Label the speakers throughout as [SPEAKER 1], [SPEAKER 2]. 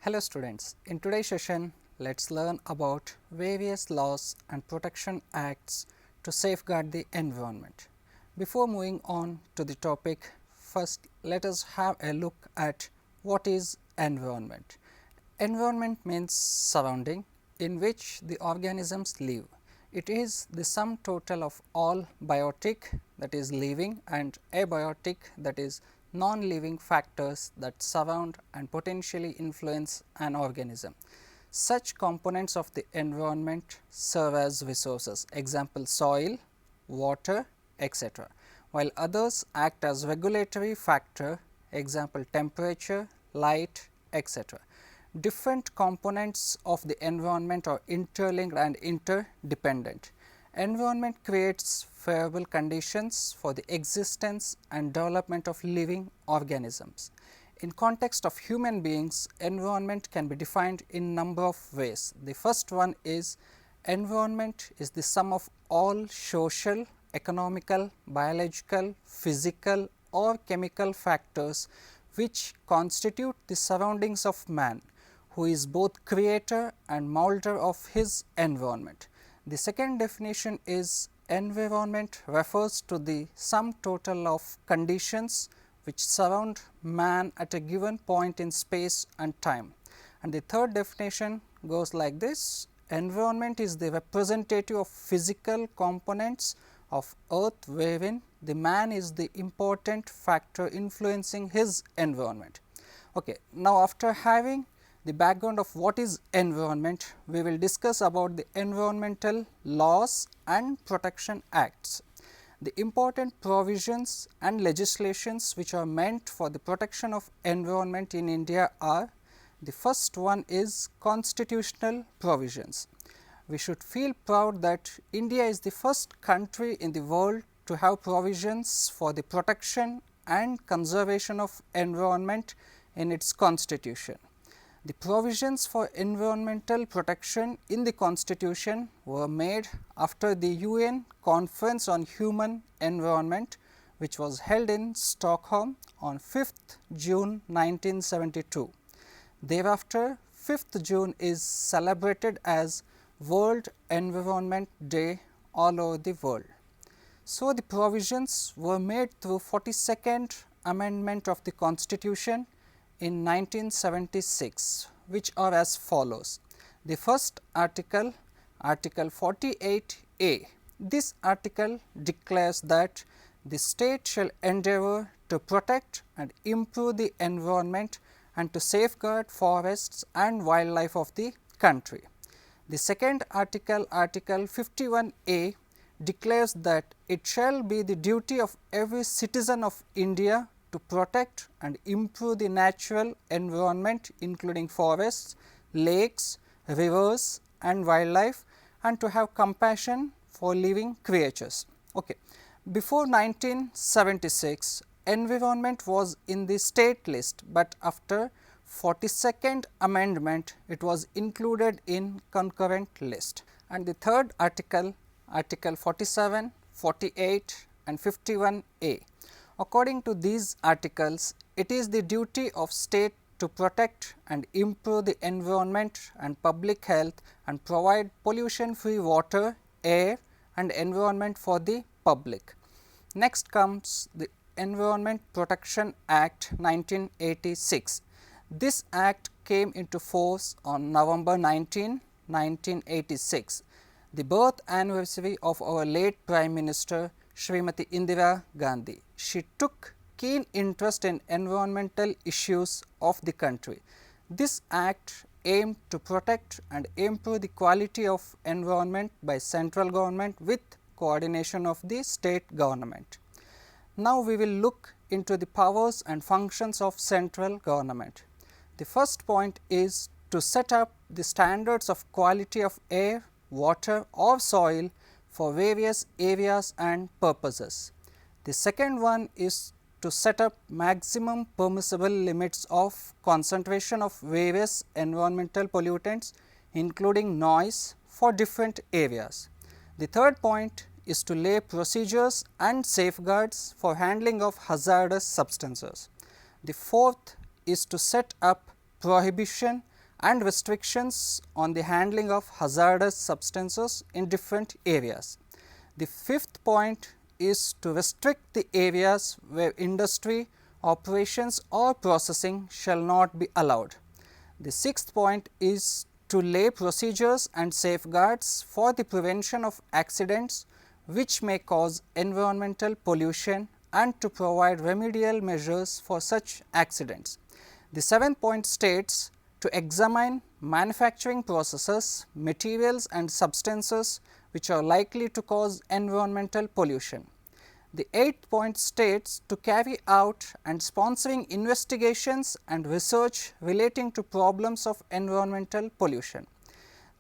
[SPEAKER 1] Hello students, in today's session let us learn about various laws and protection acts to safeguard the environment. Before moving on to the topic, first let us have a look at what is environment. Environment means surrounding in which the organisms live. It is the sum total of all biotic, that is living, and abiotic, that is non-living factors that surround and potentially influence an organism. Such components of the environment serve as resources, example soil, water, etc., while others act as regulatory factor, example temperature, light, etc. Different components of the environment are interlinked and interdependent. Environment creates favorable conditions for the existence and development of living organisms. In context of human beings, environment can be defined in number of ways. The first one is environment is the sum of all social, economical, biological, physical or chemical factors which constitute the surroundings of man, who is both creator and moulder of his environment. The second definition is environment refers to the sum total of conditions which surround man at a given point in space and time. And the third definition goes like this: environment is the representative of physical components of earth wherein the man is the important factor influencing his environment. Okay. Now, after having the background of what is environment, we will discuss about the environmental laws and protection acts. The important provisions and legislations which are meant for the protection of environment in India are: the first one is constitutional provisions. We should feel proud that India is the first country in the world to have provisions for the protection and conservation of environment in its constitution. The provisions for environmental protection in the constitution were made after the UN Conference on Human Environment, which was held in Stockholm on 5th June 1972. Thereafter, 5th June is celebrated as World Environment Day all over the world. So, the provisions were made through 42nd Amendment of the Constitution in 1976, which are as follows. The first article, Article 48A. This article declares that the state shall endeavour to protect and improve the environment and to safeguard forests and wildlife of the country. The second article, Article 51A, declares that it shall be the duty of every citizen of India to protect and improve the natural environment, including forests, lakes, rivers and wildlife, and to have compassion for living creatures. Okay. Before 1976, environment was in the state list, but after 42nd Amendment, it was included in concurrent list. And the third article, Article 47, 48 and 51A. According to these articles, it is the duty of state to protect and improve the environment and public health and provide pollution free water, air and environment for the public. Next comes the Environment Protection Act 1986. This act came into force on November 19, 1986, the birth anniversary of our late Prime Minister Srimati Indira Gandhi. She took keen interest in environmental issues of the country. This act aimed to protect and improve the quality of environment by central government with coordination of the state government. Now, we will look into the powers and functions of central government. The first point is to set up the standards of quality of air, water or soil for various areas and purposes. The second one is to set up maximum permissible limits of concentration of various environmental pollutants, including noise, for different areas. The third point is to lay procedures and safeguards for handling of hazardous substances. The fourth is to set up prohibition and restrictions on the handling of hazardous substances in different areas. The fifth point is to restrict the areas where industry, operations or processing shall not be allowed. The sixth point is to lay procedures and safeguards for the prevention of accidents which may cause environmental pollution and to provide remedial measures for such accidents. The seventh point states to examine manufacturing processes, materials and substances which are likely to cause environmental pollution. The eighth point states to carry out and sponsoring investigations and research relating to problems of environmental pollution.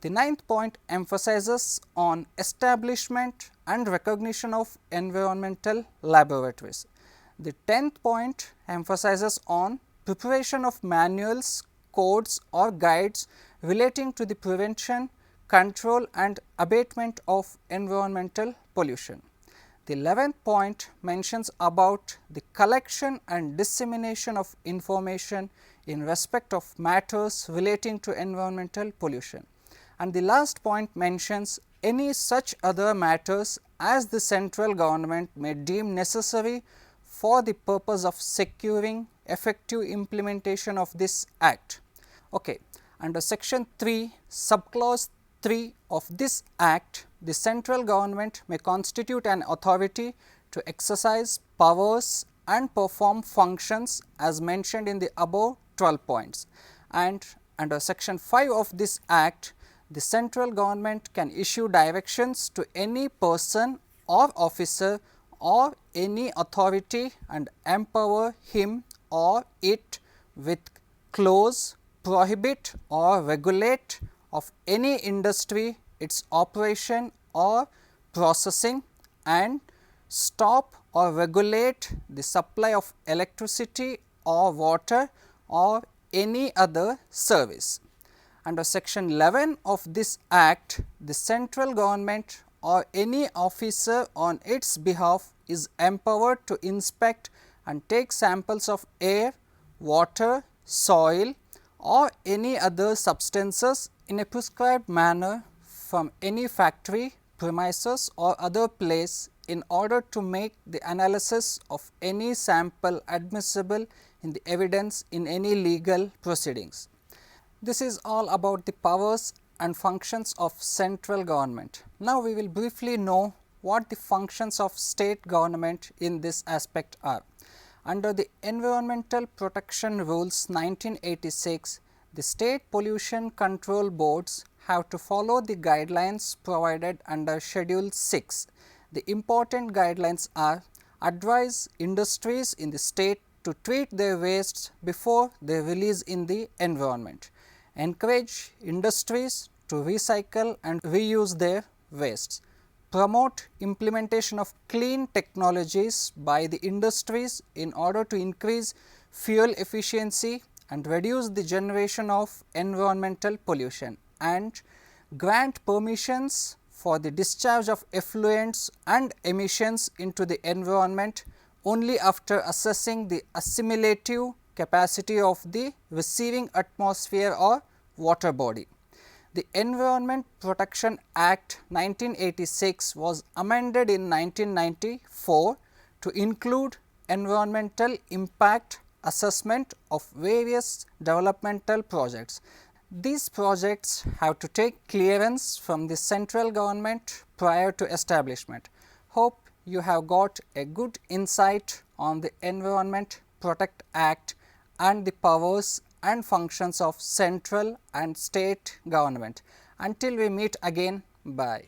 [SPEAKER 1] The ninth point emphasizes on establishment and recognition of environmental laboratories. The 10th point emphasizes on preparation of manuals, codes or guides relating to the prevention, control and abatement of environmental pollution. The 11th point mentions about the collection and dissemination of information in respect of matters relating to environmental pollution. And the last point mentions any such other matters as the central government may deem necessary for the purpose of securing effective implementation of this act. Okay. Under section 3, subclause 3 of this act, the central government may constitute an authority to exercise powers and perform functions as mentioned in the above 12 points. And under section 5 of this act, the central government can issue directions to any person or officer or any authority and empower him or it with close, prohibit or regulate of any industry, its operation or processing, and stop or regulate the supply of electricity or water or any other service. Under section 11 of this act, the central government or any officer on its behalf is empowered to inspect and take samples of air, water, soil or any other substances in a prescribed manner from any factory, premises or other place in order to make the analysis of any sample admissible in the evidence in any legal proceedings. This is all about the powers and functions of central government. Now, we will briefly know what the functions of state government in this aspect are. Under the Environmental Protection Rules 1986, the state pollution control boards have to follow the guidelines provided under Schedule 6. The important guidelines are: advise industries in the state to treat their wastes before they release in the environment, encourage industries to recycle and reuse their wastes, promote implementation of clean technologies by the industries in order to increase fuel efficiency and reduce the generation of environmental pollution, and grant permissions for the discharge of effluents and emissions into the environment only after assessing the assimilative capacity of the receiving atmosphere or water body. The Environment Protection Act 1986 was amended in 1994 to include environmental impact assessment of various developmental projects. These projects have to take clearance from the central government prior to establishment. Hope you have got a good insight on the Environment Protect Act and the powers and functions of central and state government. Until we meet again, bye.